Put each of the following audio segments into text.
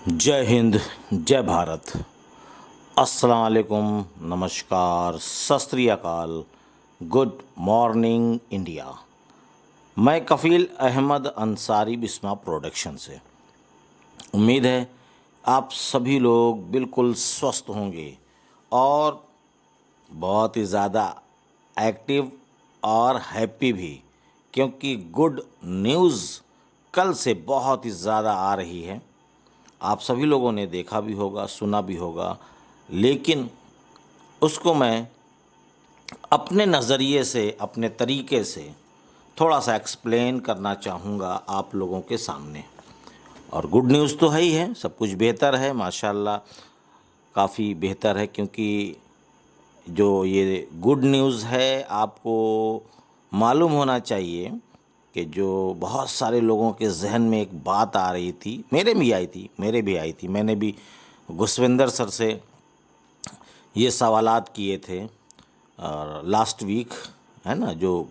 जय हिंद, जय भारत। अस्सलाम वालेकुम, नमस्कार, सत श्री अकाल, गुड मॉर्निंग इंडिया। मैं कफ़ील अहमद अंसारी बिस्मा प्रोडक्शन से। उम्मीद है आप सभी लोग बिल्कुल स्वस्थ होंगे और बहुत ही ज़्यादा एक्टिव और हैप्पी भी, क्योंकि गुड न्यूज़ कल से बहुत ही ज़्यादा आ रही है। आप सभी लोगों ने देखा भी होगा, सुना भी होगा, लेकिन उसको मैं अपने नज़रिए से, अपने तरीके से थोड़ा सा एक्सप्लेन करना चाहूँगा आप लोगों के सामने। और गुड न्यूज़ तो है ही है, सब कुछ बेहतर है, माशाल्लाह काफ़ी बेहतर है। क्योंकि जो ये गुड न्यूज़ है, आपको मालूम होना चाहिए कि जो बहुत सारे लोगों के जहन में एक बात आ रही थी, मेरे भी आई थी। मैंने भी घुसविंदर सर से ये सवालात किए थे और लास्ट वीक, है ना, जो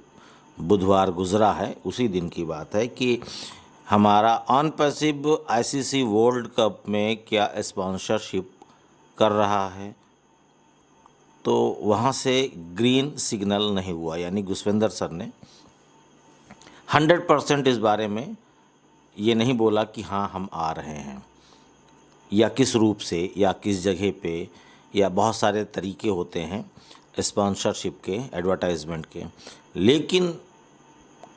बुधवार गुज़रा है उसी दिन की बात है, कि हमारा on passive ICC world cup में क्या स्पॉन्सरशिप कर रहा है। तो वहाँ से ग्रीन सिग्नल नहीं हुआ, यानी घुसविंदर सर ने 100% इस बारे में ये नहीं बोला कि हाँ हम आ रहे हैं, या किस रूप से, या किस जगह पे, या बहुत सारे तरीके होते हैं स्पॉन्सरशिप के, एडवर्टाइजमेंट के। लेकिन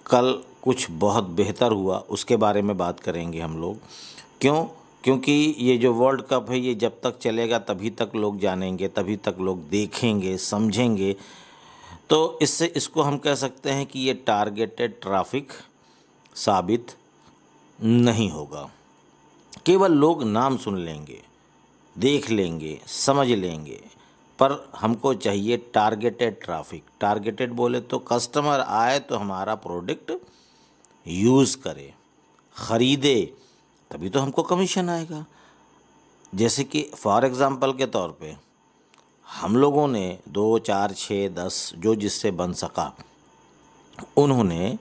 कल कुछ बहुत बेहतर हुआ, उसके बारे में बात करेंगे हम लोग। क्यों? क्योंकि ये जो वर्ल्ड कप है, ये जब तक चलेगा तभी तक लोग जानेंगे, तभी तक लोग देखेंगे, समझेंगे। तो इससे इसको हम कह सकते हैं कि ये टारगेटेड ट्रैफिक साबित नहीं होगा। केवल लोग नाम सुन लेंगे, देख लेंगे, समझ लेंगे, पर हमको चाहिए टारगेटेड ट्रैफिक। टारगेटेड बोले तो कस्टमर आए तो हमारा प्रोडक्ट यूज़ करे, ख़रीदे, तभी तो हमको कमीशन आएगा। जैसे कि फॉर एग्ज़ाम्पल के तौर पे हम लोगों ने 2, 4, 6, 10 जो जिससे बन सका, उन्होंने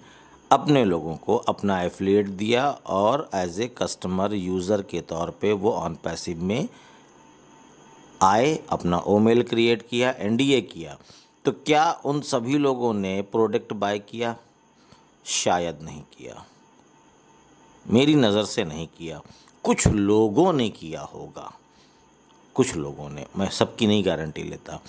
अपने लोगों को अपना एफिलिएट दिया और एज ए कस्टमर यूज़र के तौर पे वो ऑन पैसिव में आए, अपना ओमेल क्रिएट किया, एनडीए किया। तो क्या उन सभी लोगों ने प्रोडक्ट बाय किया? शायद नहीं किया, मेरी नज़र से नहीं किया। कुछ लोगों ने किया होगा, कुछ लोगों ने, मैं सबकी नहीं गारंटी लेता।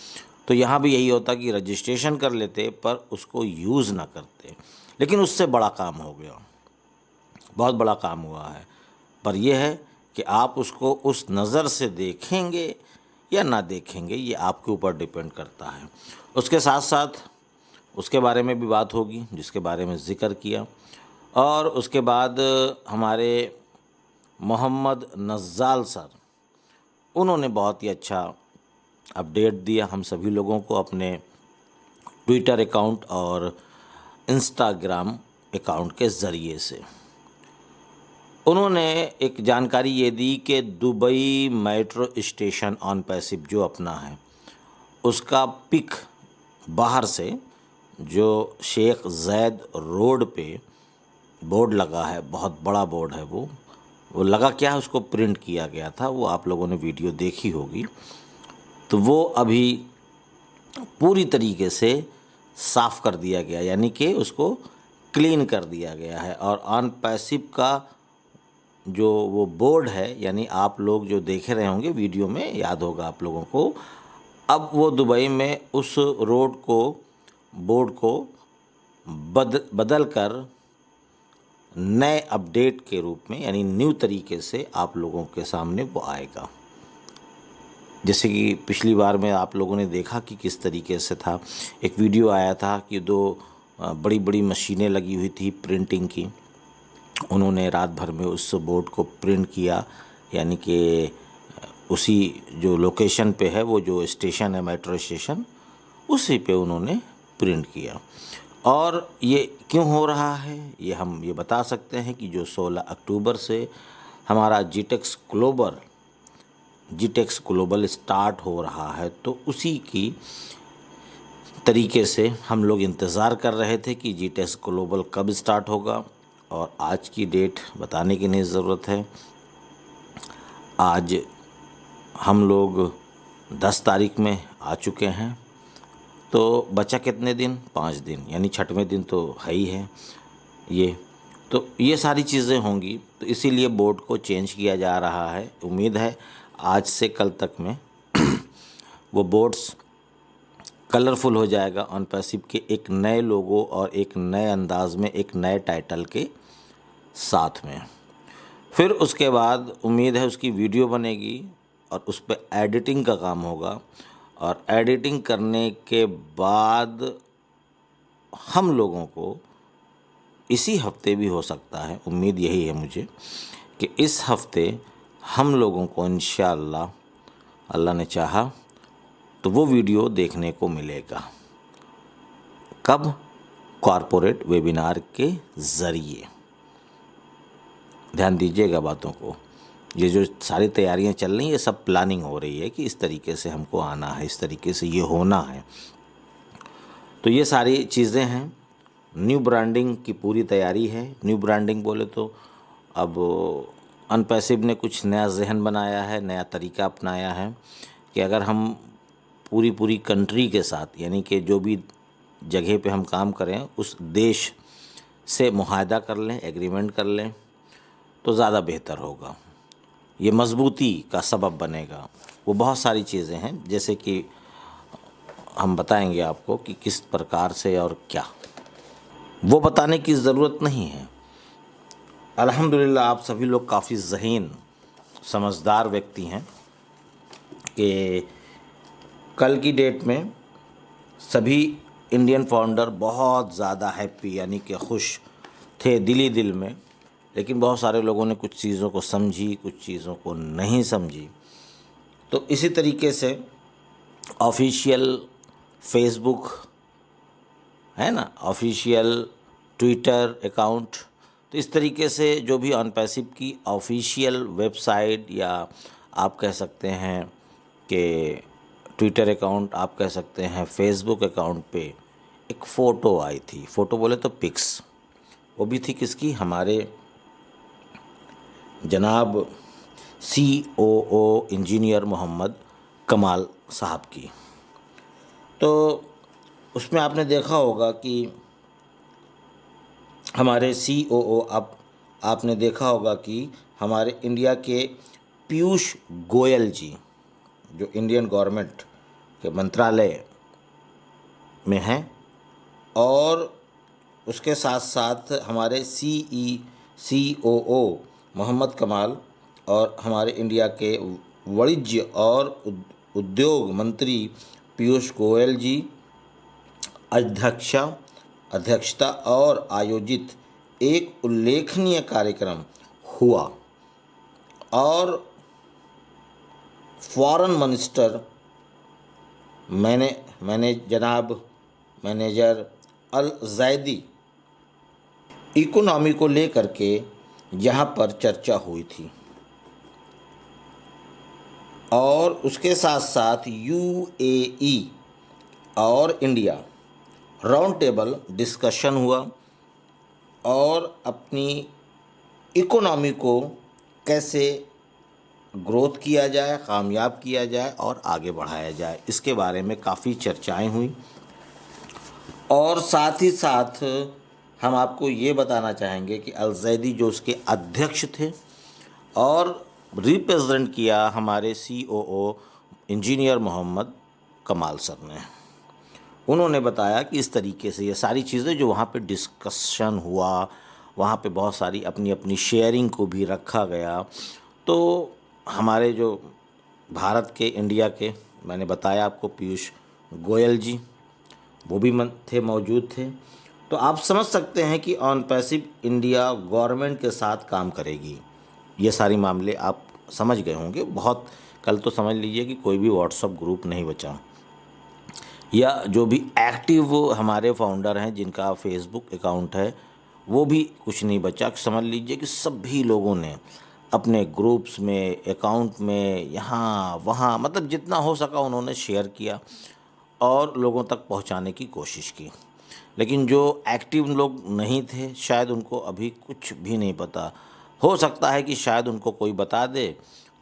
तो यहाँ भी यही होता कि रजिस्ट्रेशन कर लेते पर उसको यूज़ ना करते। लेकिन उससे बड़ा काम हो गया, बहुत बड़ा काम हुआ है। पर यह है कि आप उसको उस नज़र से देखेंगे या ना देखेंगे, ये आपके ऊपर डिपेंड करता है। उसके साथ साथ उसके बारे में भी बात होगी, जिसके बारे में ज़िक्र किया। और उसके बाद हमारे मोहम्मद नज़्ज़ाल सर, उन्होंने बहुत ही अच्छा अपडेट दिया हम सभी लोगों को अपने ट्विटर अकाउंट और इंस्टाग्राम अकाउंट के ज़रिए से। उन्होंने एक जानकारी ये दी कि Dubai metro station on passive जो अपना है, उसका पिक बाहर से जो शेख ज़ैद रोड पे बोर्ड लगा है, बहुत बड़ा बोर्ड है, वो लगा क्या है, उसको प्रिंट किया गया था। वो आप लोगों ने वीडियो देखी होगी। तो वो अभी पूरी तरीके से साफ़ कर दिया गया, यानी कि उसको क्लीन कर दिया गया है। और ऑन पैसिव का जो वो बोर्ड है, यानी आप लोग जो देख रहे होंगे वीडियो में, याद होगा आप लोगों को, अब वो दुबई में उस रोड को, बोर्ड को बदल कर नए अपडेट के रूप में, यानी न्यू तरीके से आप लोगों के सामने वो आएगा। जैसे कि पिछली बार में आप लोगों ने देखा कि किस तरीके से था, एक वीडियो आया था कि 2 बड़ी बड़ी मशीनें लगी हुई थी प्रिंटिंग की, उन्होंने रात भर में उस बोर्ड को प्रिंट किया, यानी कि उसी जो लोकेशन पे है, वो जो स्टेशन है मेट्रो स्टेशन, उसी पे उन्होंने प्रिंट किया। और ये क्यों हो रहा है, ये हम ये बता सकते हैं कि जो 16 अक्टूबर से हमारा जीटेक्स ग्लोबल स्टार्ट हो रहा है, तो उसी की तरीके से हम लोग इंतज़ार कर रहे थे कि जीटेक्स ग्लोबल कब स्टार्ट होगा। और आज की डेट बताने की नहीं ज़रूरत है, आज हम लोग 10 तारीख में आ चुके हैं, तो बचा कितने दिन? 5 दिन, यानी छठवें दिन तो है ही है ये। तो ये सारी चीज़ें होंगी, तो इसीलिए बोर्ड को चेंज किया जा रहा है। उम्मीद है आज से कल तक में वो बोर्ड्स कलरफुल हो जाएगा ऑन पैसिव के एक नए लोगो और एक नए अंदाज में, एक नए टाइटल के साथ में। फिर उसके बाद उम्मीद है उसकी वीडियो बनेगी और उस पर एडिटिंग का काम होगा, और एडिटिंग करने के बाद हम लोगों को इसी हफ्ते भी हो सकता है, उम्मीद यही है मुझे कि इस हफ्ते हम लोगों को इंशाअल्लाह, अल्लाह ने चाहा तो वो वीडियो देखने को मिलेगा। कब? कॉरपोरेट वेबिनार के ज़रिए। ध्यान दीजिएगा बातों को। ये जो सारी तैयारियां चल रही हैं, ये सब प्लानिंग हो रही है कि इस तरीके से हमको आना है, इस तरीके से ये होना है। तो ये सारी चीज़ें हैं। न्यू ब्रांडिंग की पूरी तैयारी है। न्यू ब्रांडिंग बोले तो अब अनपैसिव ने कुछ नया जहन बनाया है, नया तरीका अपनाया है कि अगर हम पूरी कंट्री के साथ, यानी कि जो भी जगह पे हम काम करें उस देश से मुआहदा कर लें, एग्रीमेंट कर लें, तो ज़्यादा बेहतर होगा। ये मजबूती का सबब बनेगा। वो बहुत सारी चीज़ें हैं, जैसे कि हम बताएंगे आपको कि किस प्रकार से और क्या, वो बताने की ज़रूरत नहीं है। अल्हम्दुलिल्लाह आप सभी लोग काफ़ी ज़हीन समझदार व्यक्ति हैं कि कल की डेट में सभी इंडियन फाउंडर बहुत ज़्यादा हैप्पी, यानी कि खुश थे दिली दिल में। लेकिन बहुत सारे लोगों ने कुछ चीज़ों को समझी, कुछ चीज़ों को नहीं समझी। तो इसी तरीके से ऑफिशियल फेसबुक है ना, ऑफिशियल ट्विटर अकाउंट, तो इस तरीके से जो भी अनपैसिव की ऑफिशियल वेबसाइट, या आप कह सकते हैं कि ट्विटर अकाउंट, आप कह सकते हैं फेसबुक अकाउंट पे एक फ़ोटो आई थी। फ़ोटो बोले तो पिक्स, वो भी थी किसकी? हमारे जनाब COO इंजीनियर मोहम्मद कमाल साहब की। तो उसमें आपने देखा होगा कि हमारे COO, आपने देखा होगा कि हमारे इंडिया के पीयूष गोयल जी, जो इंडियन गवर्नमेंट के मंत्रालय में हैं, और उसके साथ साथ हमारे COO मोहम्मद कमाल और हमारे इंडिया के वाणिज्य और उद्योग मंत्री पीयूष गोयल जी अध्यक्षता और आयोजित एक उल्लेखनीय कार्यक्रम हुआ, और फॉरेन मिनिस्टर जनाब मैनेजर अल ज़ैदी इकोनॉमी को लेकर के यहाँ पर चर्चा हुई थी, और उसके साथ साथ UAE और इंडिया राउंड टेबल डिस्कशन हुआ, और अपनी इकोनॉमी को कैसे ग्रोथ किया जाए, कामयाब किया जाए और आगे बढ़ाया जाए, इसके बारे में काफ़ी चर्चाएं हुई। और साथ ही साथ हम आपको ये बताना चाहेंगे कि अल ज़ैदी जो उसके अध्यक्ष थे, और रिप्रेजेंट किया हमारे COO इंजीनियर मोहम्मद कमाल सर ने। उन्होंने बताया कि इस तरीके से ये सारी चीज़ें जो वहाँ पे डिस्कशन हुआ, वहाँ पे बहुत सारी अपनी अपनी शेयरिंग को भी रखा गया। तो हमारे जो भारत के, इंडिया के, मैंने बताया आपको पीयूष गोयल जी, वो भी मौजूद थे। तो आप समझ सकते हैं कि ऑन पैसिव इंडिया गवर्नमेंट के साथ काम करेगी। ये सारे मामले आप समझ गए होंगे। बहुत कल तो समझ लीजिए कि कोई भी व्हाट्सएप ग्रुप नहीं बचा, या जो भी एक्टिव हमारे फाउंडर हैं जिनका फेसबुक अकाउंट है वो भी कुछ नहीं बचा। समझ लीजिए कि सभी लोगों ने अपने ग्रुप्स में, अकाउंट में, यहाँ वहाँ, मतलब जितना हो सका उन्होंने शेयर किया और लोगों तक पहुँचाने की कोशिश की। लेकिन जो एक्टिव लोग नहीं थे, शायद उनको अभी कुछ भी नहीं पता। हो सकता है कि शायद उनको कोई बता दे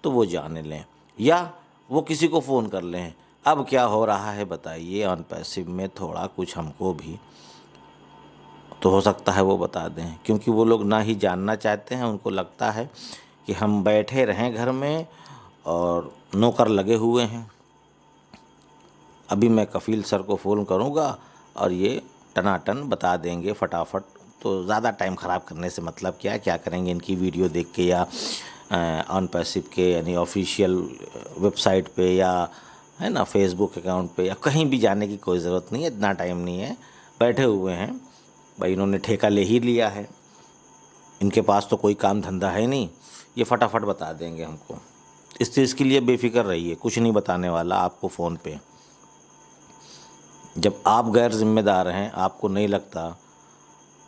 तो वो जान लें, या वो किसी को फ़ोन कर लें। अब क्या हो रहा है बताइए ऑन पैसिव में, थोड़ा कुछ हमको भी तो हो सकता है वो बता दें, क्योंकि वो लोग ना ही जानना चाहते हैं। उनको लगता है कि हम बैठे रहें घर में और नौकर लगे हुए हैं। अभी मैं कफील सर को फ़ोन करूँगा और ये टनाटन बता देंगे फटाफट। तो ज़्यादा टाइम ख़राब करने से मतलब क्या करेंगे, इनकी वीडियो देख के या ऑन पैसिव के यानी ऑफिशियल वेबसाइट पे या है ना फेसबुक अकाउंट पे या कहीं भी जाने की कोई ज़रूरत नहीं है, इतना टाइम नहीं है। बैठे हुए हैं भाई, इन्होंने ठेका ले ही लिया है, इनके पास तो कोई काम धंधा है नहीं, ये फटाफट बता देंगे हमको। इस चीज़ के लिए बेफिक्र रहिए, कुछ नहीं बताने वाला आपको फ़ोन पे। जब आप गैर जिम्मेदार हैं, आपको नहीं लगता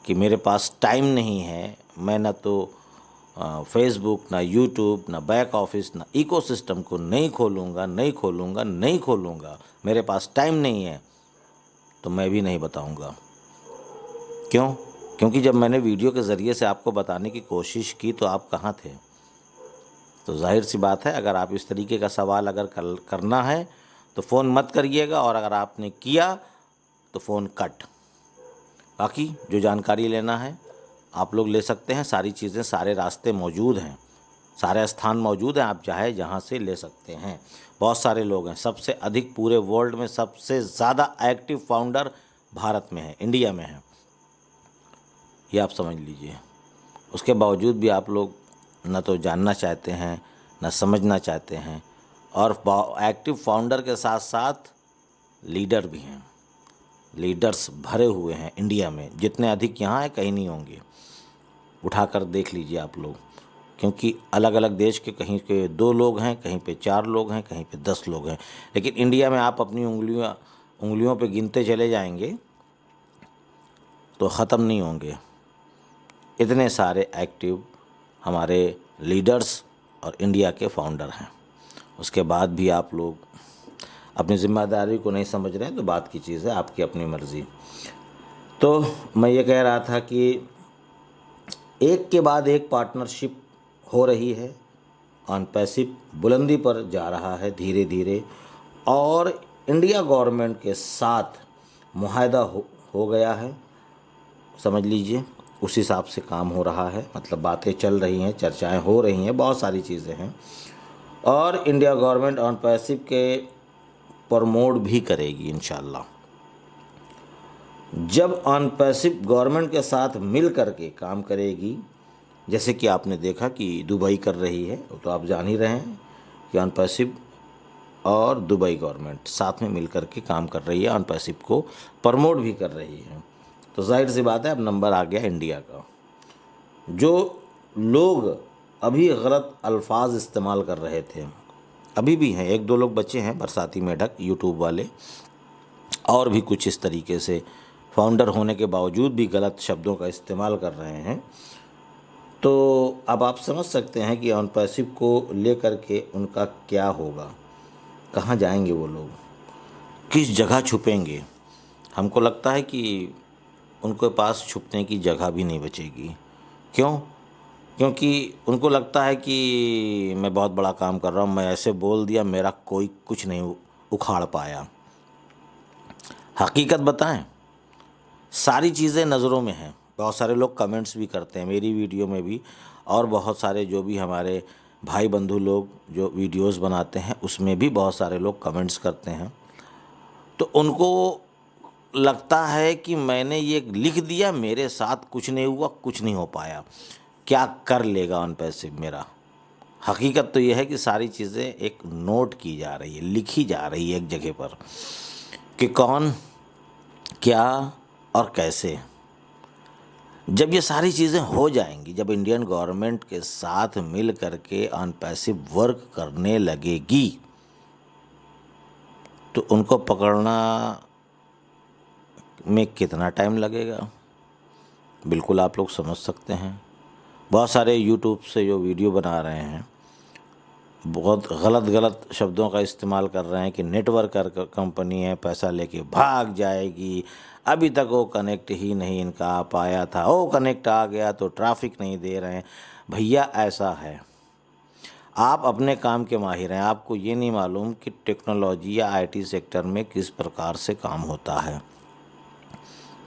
कि मेरे पास टाइम नहीं है, मैं ना तो फेसबुक, ना यूट्यूब, ना बैक ऑफिस, ना इकोसिस्टम को नहीं खोलूँगा, मेरे पास टाइम नहीं है, तो मैं भी नहीं बताऊँगा। क्यों? क्योंकि जब मैंने वीडियो के ज़रिए से आपको बताने की कोशिश की तो आप कहाँ थे? तो जाहिर सी बात है, अगर आप इस तरीके का सवाल अगर करना है तो फ़ोन मत करिएगा, और अगर आपने किया तो फ़ोन कट। बाकी जो जानकारी लेना है आप लोग ले सकते हैं, सारी चीज़ें, सारे रास्ते मौजूद हैं, सारे स्थान मौजूद हैं, आप चाहे जहाँ से ले सकते हैं। बहुत सारे लोग हैं, सबसे अधिक पूरे वर्ल्ड में सबसे ज़्यादा एक्टिव फाउंडर भारत में है, इंडिया में है, ये आप समझ लीजिए। उसके बावजूद भी आप लोग न तो जानना चाहते हैं, न समझना चाहते हैं, और एक्टिव फाउंडर के साथ साथ लीडर भी हैं। लीडर्स भरे हुए हैं इंडिया में, जितने अधिक यहाँ हैं कहीं नहीं होंगे। उठाकर देख लीजिए आप लोग, क्योंकि अलग अलग देश के कहीं पे 2 लोग हैं, कहीं पे 4 लोग हैं, कहीं पे 10 लोग हैं, लेकिन इंडिया में आप अपनी उंगलियों पे गिनते चले जाएंगे तो ख़त्म नहीं होंगे। इतने सारे एक्टिव हमारे लीडर्स और इंडिया के फाउंडर हैं। उसके बाद भी आप लोग अपनी ज़िम्मेदारी को नहीं समझ रहे हैं तो बात की चीज़ है, आपकी अपनी मर्ज़ी। तो मैं ये कह रहा था कि एक के बाद एक पार्टनरशिप हो रही है, ऑन पैसिव बुलंदी पर जा रहा है धीरे धीरे, और इंडिया गवर्नमेंट के साथ मुआहदा हो गया है, समझ लीजिए। उस हिसाब से काम हो रहा है, मतलब बातें चल रही हैं, चर्चाएं हो रही हैं, बहुत सारी चीज़ें हैं, और इंडिया गवर्नमेंट ऑन पैसिव के प्रमोट भी करेगी इंशाल्लाह। जब ऑन पैसिव गवर्नमेंट के साथ मिल करके काम करेगी, जैसे कि आपने देखा कि दुबई कर रही है, तो आप जान ही रहे हैं कि ऑन पैसिव और दुबई गवर्नमेंट साथ में मिल करके काम कर रही है, ऑन पैसिव को प्रमोट भी कर रही है। तो जाहिर सी बात है अब नंबर आ गया इंडिया का। जो लोग अभी गलत अल्फाज इस्तेमाल कर रहे थे, अभी भी हैं, 1-2 लोग बचे हैं, बरसाती मेढक यूट्यूब वाले, और भी कुछ इस तरीके से फाउंडर होने के बावजूद भी गलत शब्दों का इस्तेमाल कर रहे हैं। तो अब आप समझ सकते हैं कि ऑन पैसिव को लेकर के उनका क्या होगा, कहाँ जाएंगे वो लोग, किस जगह छुपेंगे। हमको लगता है कि उनके पास छुपने की जगह भी नहीं बचेगी। क्यों? क्योंकि उनको लगता है कि मैं बहुत बड़ा काम कर रहा हूँ, मैं ऐसे बोल दिया, मेरा कोई कुछ नहीं उखाड़ पाया। हकीकत बताएं, सारी चीज़ें नज़रों में हैं। बहुत सारे लोग कमेंट्स भी करते हैं मेरी वीडियो में भी, और बहुत सारे जो भी हमारे भाई बंधु लोग जो वीडियोस बनाते हैं उसमें भी बहुत सारे लोग कमेंट्स करते हैं। तो उनको लगता है कि मैंने ये लिख दिया, मेरे साथ कुछ नहीं हुआ, कुछ नहीं हो पाया, क्या कर लेगा ऑन पैसिव मेरा। हकीकत तो यह है कि सारी चीज़ें एक नोट की जा रही है, लिखी जा रही है एक जगह पर, कि कौन क्या और कैसे। जब ये सारी चीज़ें हो जाएंगी, जब इंडियन गवर्नमेंट के साथ मिल करके ऑन पैसिव वर्क करने लगेगी, तो उनको पकड़ना में कितना टाइम लगेगा बिल्कुल आप लोग समझ सकते हैं। बहुत सारे यूट्यूब से जो वीडियो बना रहे हैं, बहुत गलत शब्दों का इस्तेमाल कर रहे हैं कि नेटवर्क कंपनी है, पैसा लेके भाग जाएगी, अभी तक वो कनेक्ट ही नहीं इनका आ पाया था, वो कनेक्ट आ गया तो ट्रैफिक नहीं दे रहे हैं। भैया ऐसा है, आप अपने काम के माहिर हैं, आपको ये नहीं मालूम कि टेक्नोलॉजी या आईटी सेक्टर में किस प्रकार से काम होता है।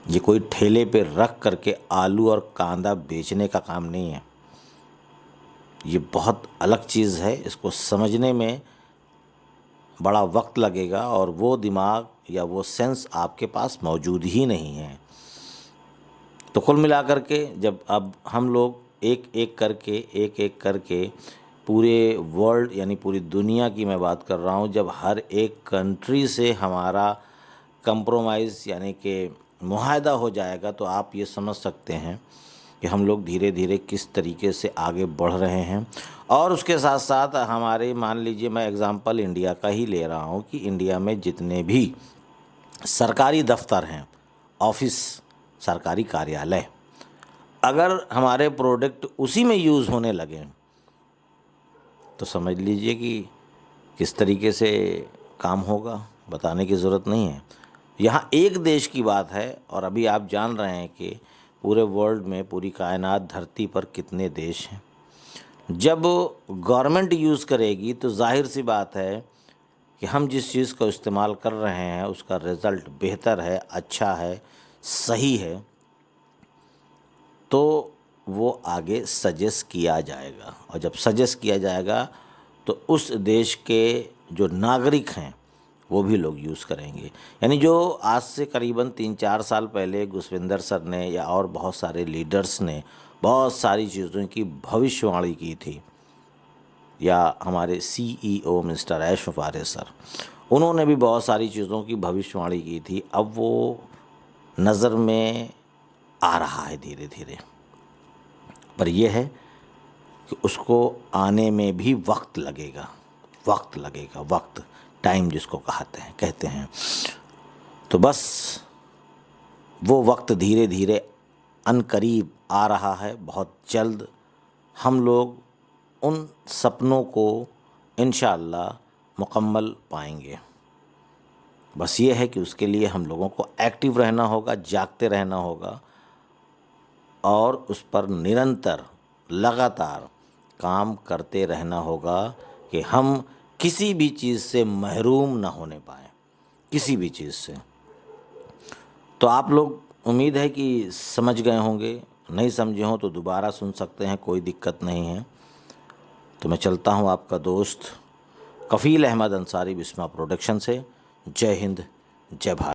ये कोई ठेले पे रख करके आलू और कांदा बेचने का काम नहीं है। ये बहुत अलग चीज़ है, इसको समझने में बड़ा वक्त लगेगा और वो दिमाग या वो सेंस आपके पास मौजूद ही नहीं है। तो कुल मिलाकर के जब अब हम लोग एक एक करके पूरे वर्ल्ड यानी पूरी दुनिया की मैं बात कर रहा हूँ, जब हर एक कंट्री से हमारा कंप्रोमाइज़ यानी कि मुआहदा हो जाएगा, तो आप ये समझ सकते हैं कि हम लोग धीरे धीरे किस तरीके से आगे बढ़ रहे हैं। और उसके साथ साथ हमारे, मान लीजिए मैं एग्ज़ाम्पल इंडिया का ही ले रहा हूँ कि इंडिया में जितने भी सरकारी दफ्तर हैं, ऑफिस, सरकारी कार्यालय, अगर हमारे प्रोडक्ट उसी में यूज़ होने लगें तो समझ लीजिए कि किस तरीके से काम होगा, बताने की ज़रूरत नहीं है। यहाँ एक देश की बात है और अभी आप जान रहे हैं कि पूरे वर्ल्ड में, पूरी कायनात धरती पर कितने देश हैं। जब गवर्नमेंट यूज़ करेगी तो जाहिर सी बात है कि हम जिस चीज़ का इस्तेमाल कर रहे हैं उसका रिज़ल्ट बेहतर है, अच्छा है, सही है, तो वो आगे सजेस्ट किया जाएगा। और जब सजेस्ट किया जाएगा तो उस देश के जो नागरिक हैं वो भी लोग यूज़ करेंगे। यानी जो आज से करीबन 3-4 साल पहले घुसविंदर सर ने या और बहुत सारे लीडर्स ने बहुत सारी चीज़ों की भविष्यवाणी की थी, या हमारे CEO मिस्टर ऐश मुफारिस सर, उन्होंने भी बहुत सारी चीज़ों की भविष्यवाणी की थी। अब वो नज़र में आ रहा है धीरे धीरे, पर यह है कि उसको आने में भी वक्त लगेगा, वक्त, टाइम जिसको कहते हैं। तो बस वो वक्त धीरे धीरे अनकरीब आ रहा है। बहुत जल्द हम लोग उन सपनों को इंशाअल्लाह मुकम्मल पाएंगे। बस ये है कि उसके लिए हम लोगों को एक्टिव रहना होगा, जागते रहना होगा और उस पर निरंतर लगातार काम करते रहना होगा कि हम किसी भी चीज़ से महरूम ना होने पाएँ, किसी भी चीज़ से। तो आप लोग, उम्मीद है कि समझ गए होंगे, नहीं समझे हों तो दोबारा सुन सकते हैं, कोई दिक्कत नहीं है। तो मैं चलता हूँ, आपका दोस्त कफ़ील अहमद अंसारी, बिस्मा प्रोडक्शन से। जय हिंद, जय भारत।